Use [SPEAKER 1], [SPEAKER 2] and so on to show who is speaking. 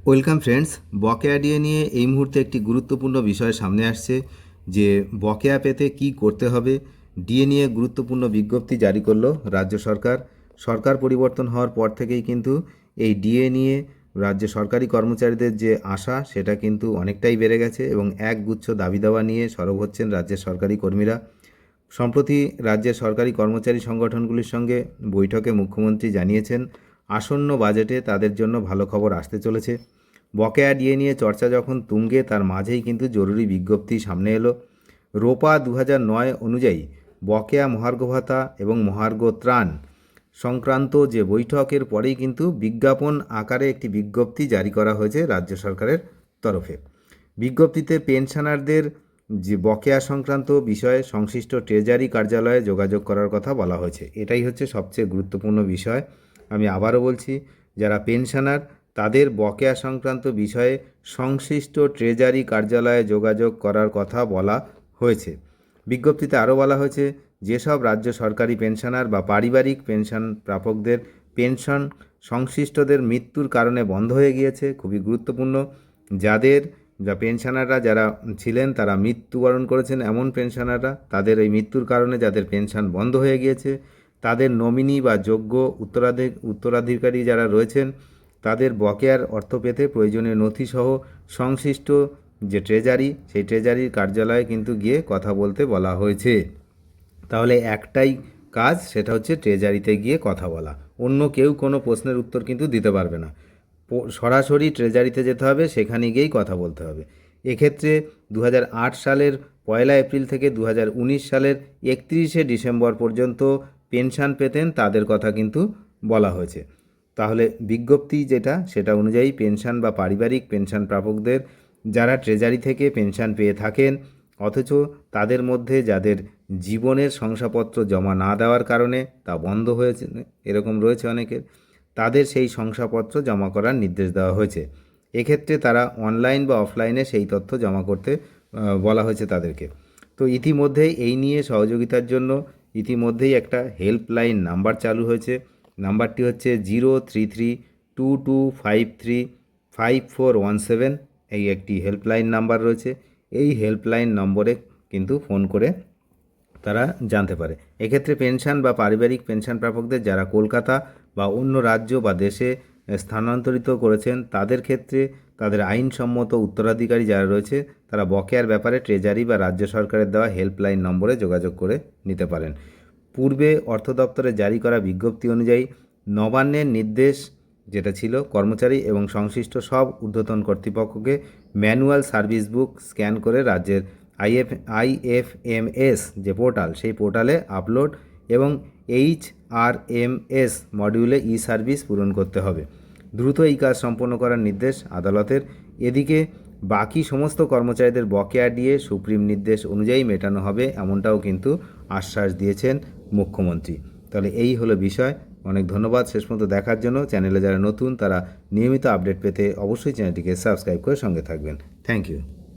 [SPEAKER 1] Welcome friends. বকেয়া DA নিয়ে এই মুহূর্তে একটি গুরুত্বপূর্ণ বিষয় সামনে আসছে যে বকেয়া পেতে কি করতে হবে। ডিএ নিয়ে গুরুত্বপূর্ণ বিজ্ঞপ্তি জারি করলো রাজ্য সরকার। সরকার পরিবর্তন হওয়ার পর থেকেই কিন্তু এই ডিএ নিয়ে রাজ্য সরকারি কর্মচারীদের যে আশা সেটা কিন্তু অনেকটাই বেড়ে গেছে এবং একগুচ্ছ দাবি দাওয়া নিয়ে সরব হচ্ছেন রাজ্যের সরকারি কর্মীরা। সম্প্রতি রাজ্যের সরকারি কর্মচারী সংগঠনগুলির সঙ্গে বৈঠকে মুখ্যমন্ত্রী জানিয়েছেন আসন্ন বাজেটে তাদের জন্য ভালো খবর আসতে চলেছে। বকেয়া ডিএ নিয়ে চর্চা যখন তুঙ্গে তার মাঝেই কিন্তু জরুরি বিজ্ঞপ্তি সামনে এলো। রোপা 2009 অনুযায়ী বকেয়া মহার্ঘ ভাতা এবং মহার্ঘ ত্রাণ সংক্রান্ত যে বৈঠকের পরেই কিন্তু বিজ্ঞাপন আকারে একটি বিজ্ঞপ্তি জারি করা হয়েছে রাজ্য সরকারের তরফে। বিজ্ঞপ্তিতে পেনশনারদের যে বকেয়া সংক্রান্ত বিষয়ে সংশ্লিষ্ট ট্রেজারি কার্যালয়ে যোগাযোগ করার কথা বলা হয়েছে। এটাই হচ্ছে সবচেয়ে গুরুত্বপূর্ণ বিষয়। আমি আবারও বলছি, যারা পেনশনার তাদের বকেয়া সংক্রান্ত বিষয়ে সংশ্লিষ্ট ট্রেজারি কার্যালয়ে যোগাযোগ করার কথা বলা হয়েছে। বিজ্ঞপ্তিতে আরও বলা হয়েছে, যেসব রাজ্য সরকারি পেনশনার বা পারিবারিক পেনশন প্রাপকদের পেনশন সংশ্লিষ্টদের মৃত্যুর কারণে বন্ধ হয়ে গিয়েছে, খুবই গুরুত্বপূর্ণ, যাদের পেনশনাররা যারা ছিলেন তারা মৃত্যুবরণ করেছেন, এমন পেনশনাররা তাদের এই মৃত্যুর কারণে যাদের পেনশন বন্ধ হয়ে গিয়েছে, তাদের নমিনি বা যোগ্য উত্তরাধিকারী যারা রয়েছেন তাদের বকেয়ার অর্থ পেতে প্রয়োজনীয় নথিসহ সংশ্লিষ্ট যে ট্রেজারি সেই ট্রেজারির কার্যালয়ে কিন্তু গিয়ে কথা বলতে বলা হয়েছে। তাহলে একটাই কাজ, সেটা হচ্ছে ট্রেজারিতে গিয়ে কথা বলা। অন্য কেউ কোনো প্রশ্নের উত্তর কিন্তু দিতে পারবে না। সরাসরি ট্রেজারিতে যেতে হবে, সেখানে গিয়েই কথা বলতে হবে। এক্ষেত্রে 2008 সালের 1 এপ্রিল থেকে 2019 সালের 31 ডিসেম্বর পর্যন্ত পেনশন পেতেন তাদের কথা কিন্তু বলা হয়েছে। তাহলে বিজ্ঞপ্তি যেটা সেটা অনুযায়ী পেনশন বা পারিবারিক পেনশন প্রাপকদের যারা ট্রেজারি থেকে পেনশন পেয়ে থাকেন অথচ তাদের মধ্যে যাদের জীবনের শংসাপত্র জমা না দেওয়ার কারণে তা বন্ধ হয়েছে, এরকম রয়েছে অনেকের, তাদের সেই শংসাপত্র জমা করার নির্দেশ দেওয়া হয়েছে। এক্ষেত্রে তারা অনলাইন বা অফলাইনে সেই তথ্য জমা করতে বলা হয়েছে তাদেরকে। তো ইতিমধ্যেই এই নিয়ে সহযোগিতার জন্য ইতিমধ্যেই একটা হেল্পলাইন নাম্বার চালু হয়েছে। নাম্বারটি হচ্ছে 03322535417। এই একটি হেল্পলাইন নাম্বার রয়েছে। এই হেল্পলাইন নম্বরে কিন্তু ফোন করে তারা জানতে পারে। এক্ষেত্রে পেনশন বা পারিবারিক পেনশন প্রাপকদের যারা কলকাতা বা অন্য রাজ্য বা দেশে স্থানান্তরিত করেছেন তাদের ক্ষেত্রে তাদের আইনসম্মত উত্তরাধিকারী যারা রয়েছে তারা বকেয়ার ব্যাপারে ট্রেজারি বা রাজ্য সরকারের দেওয়া হেল্পলাইন নম্বরে যোগাযোগ করে নিতে পারেন। পূর্বে অর্থ দপ্তরে জারি করা বিজ্ঞপ্তি অনুযায়ী নবান্নের নির্দেশ যেটা ছিল, কর্মচারী এবং সংশ্লিষ্ট সব ঊর্ধ্বতন কর্তৃপক্ষকে ম্যানুয়াল সার্ভিস বুক স্ক্যান করে রাজ্যের আইএফএমএস যে পোর্টাল সেই পোর্টালে আপলোড এবং HRMS মডিউলে ই সার্ভিস পূরণ করতে হবে। দ্রুত এই কাজ সম্পন্ন করার নির্দেশ আদালতের। এদিকে বাকি সমস্ত কর্মচারীদের বকেয়া দিয়ে সুপ্রিম নির্দেশ অনুযায়ী মেটানো হবে, এমনটাও কিন্তু আশ্বাস দিয়েছেন মুখ্যমন্ত্রী। তাহলে এই হলো বিষয়। অনেক ধন্যবাদ শেষ পর্যন্ত দেখার জন্য। চ্যানেলে যারা নতুন তারা নিয়মিত আপডেট পেতে অবশ্যই চ্যানেলটিকে সাবস্ক্রাইব করে সঙ্গে থাকবেন। Thank you.